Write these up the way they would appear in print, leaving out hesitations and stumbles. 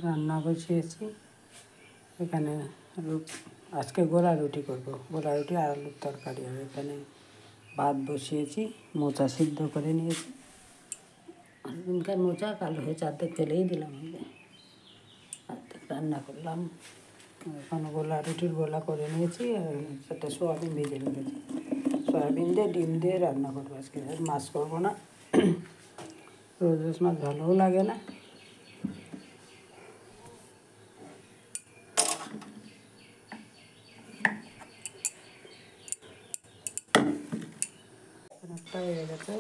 রান্না বসিয়েছি। এখানে আজকে গোলা রুটি করব, গোলা রুটি আর আলুর তরকারি। আর এখানে ভাত বসিয়েছি, মোচা সিদ্ধ করে নিয়েছি। দিনকার মোচা কালো হয়েছে, অর্ধেক ফেলেই দিলাম, অর্ধেক রান্না করলাম। এখন গোলা রুটির গোলা করে নিয়েছি, আর সেটা সোয়াবিন ভেজে রেখেছি। সয়াবিন দিয়ে ডিম দিয়ে রান্না করবো আজকে, আর মাছ করবো না। রোজ রোজ মাছ ভালোও লাগে না। একটা হয়ে গেছে।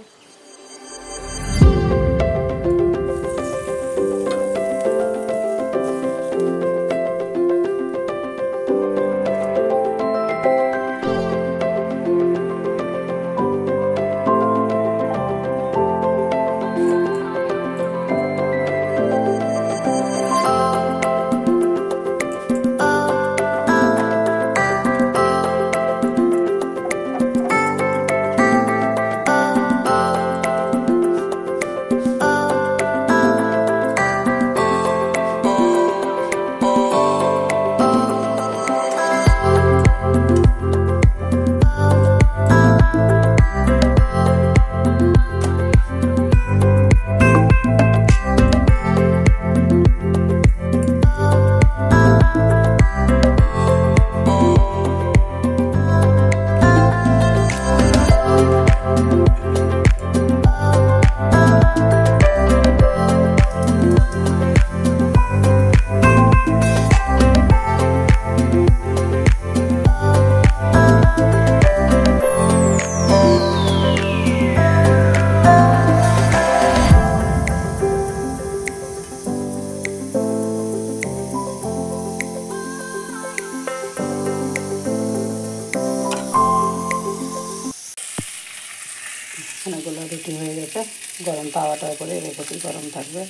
এখানে গোলা রুটি হয়ে গেছে, গরম তাওয়াটার করে রেখেছি, গরম থাকবে।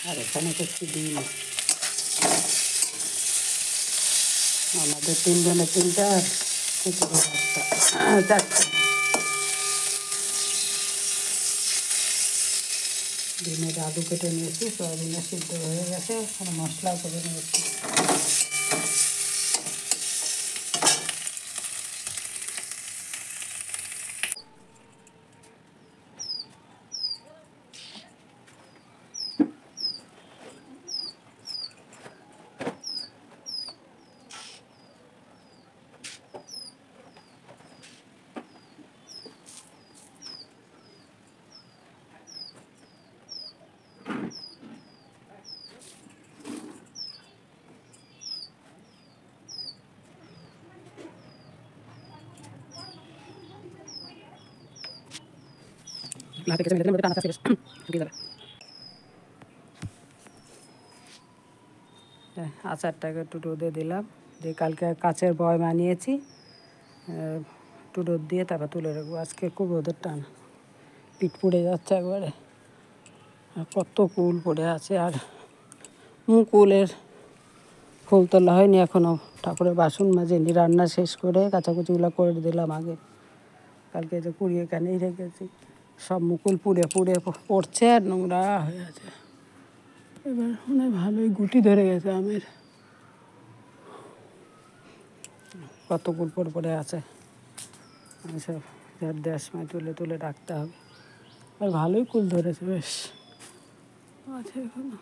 আর এখানে কিছু ডিম, আমাদের তিনজনের তিনটা, আর চারটা। ডিমের আলু কেটে নিয়েছি, সয়াবিনের সিদ্ধ হয়ে গেছে, আর মশলাও করে নিয়েছি। আচারটাকে একটু রোদে দিলাম, দিয়ে কালকে কাচের বয় বানিয়েছি, একটু রোদ দিয়ে তারপর তুলে রাখবো। আজকে খুব রোদের টান, পিঠ পুড়ে যাচ্ছে একবারে, আর কত কুল পড়ে আছে। আর মুকুলের ফুল তোলা হয়নি এখনও, ঠাকুরের বাসন মাজিনি, রান্না শেষ করে কাচাকুচিগুলো করে দিলাম আগে। কালকে যে পুড়িয়ে এখানেই রেখেছি, সব মুকুল পুড়ে পুড়ে পড়ছে আর নোংরা হয়ে আছে। এবার মনে ভালোই গুটি ধরে গেছে আমের, কত কুল পড়ে পড়ে আছে। সব দেওয়ার সময় তুলে তুলে রাখতে হবে। আর ভালোই কুল ধরেছে, বেশ আছে এখনো।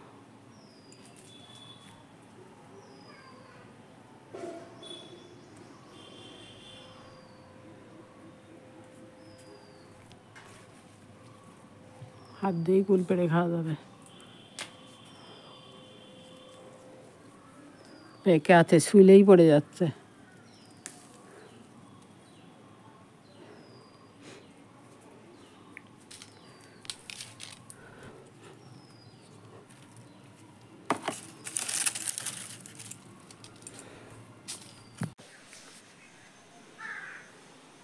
হাত দিয়েই কুল পেড়ে খাওয়া যাবে। পেকে আছে, শুইলেই পড়ে যাচ্ছে।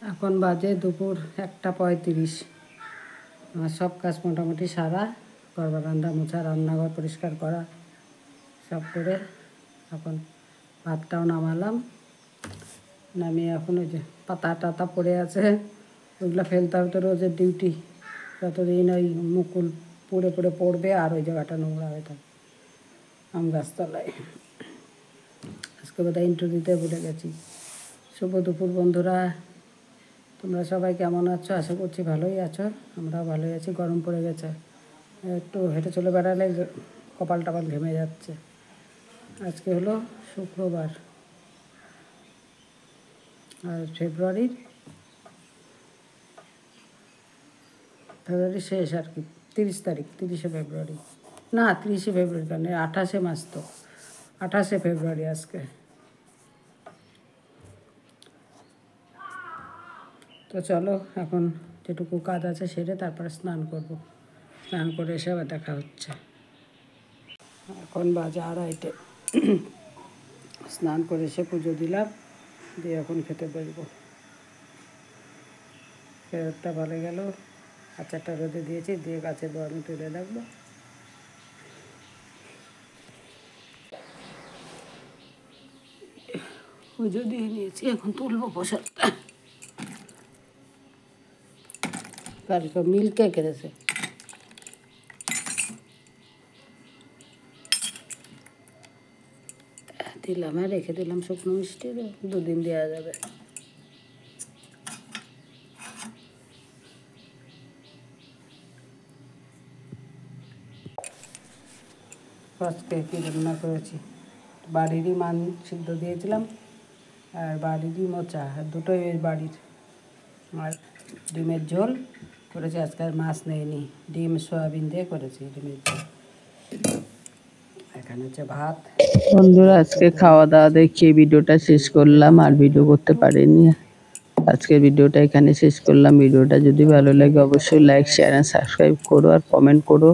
এখন বাজে দুপুর 1:35। আমার সব কাজ মোটামুটি সারা, ঘর বারান্দা মোছা, রান্নাঘর পরিষ্কার করা সব করে এখন ভাতটাও নামালাম। নামিয়ে এখন ওই যে পাতা টাতা পড়ে আছে, ওইগুলো ফেলতে হবে, তো রোজের ডিউটি। যতদিন ওই মুকুল পুড়ে পুড়ে পড়বে আর ওই জায়গাটা নোংরা হয়ে থাকে। আম গাছতলায়। আজকে বোধহয় ইন্ট্রো দিতে ভুলে গেছি। শুভ দুপুর বন্ধুরা, তোমরা সবাই কেমন আছো? আশা করছি ভালোই আছো। আমরাও ভালোই আছি। গরম পড়ে গেছে, একটু হেঁটে চলে বেড়ালে কপাল টপাল ঘেমে যাচ্ছে। আজকে হলো শুক্রবার, আর ফেব্রুয়ারির শেষ আর কি, 30 তারিখ, 30শে ফেব্রুয়ারি। না, 30শে ফেব্রুয়ারি কেন, 28শে মাস তো, 28শে ফেব্রুয়ারি আজকে। তো চলো এখন যেটুকু কাজ আছে সেরে তারপরে স্নান করব। স্নান করে এসে আবার দেখা হচ্ছে। এখন বাজে 2:30। স্নান করে এসে পুজো দিলাম, দিয়ে এখন খেতে বসবো। ফেরতটা ভালো গেল। আচারটা রোদে দিয়েছি, দিয়ে গাছের বয়ামে তুলে রাখবো। পুজো দিয়ে নিয়েছি, এখন তুলবো প্রসাদটা। কালকে মিল্কে কেটেছে, দিলাম আর রেখে দিলাম শুকনো মিষ্টি, 2 দিন দেওয়া যাবে। আজকে কী রান্না করেছি, বাড়িরই মান সিদ্ধ দিয়েছিলাম আর বাড়িরই মোচা, আর দুটোই ওই বাড়ির। আর ডিমের ঝোল করেছি, আজকে আর মাছ নেইনি, ডিম সয়াবিন দিয়ে করেছি ডিমের ঝোল। এখানে হচ্ছে ভাত। বন্ধুরা, আজকে খাওয়া দাওয়া দেখিয়ে ভিডিওটা শেষ করলাম, আর ভিডিও করতে পারিনি। আজকের ভিডিওটা এখানে শেষ করলাম। ভিডিওটা যদি ভালো লাগে অবশ্যই লাইক, শেয়ার এন্ড সাবস্ক্রাইব করো আর কমেন্ট করো।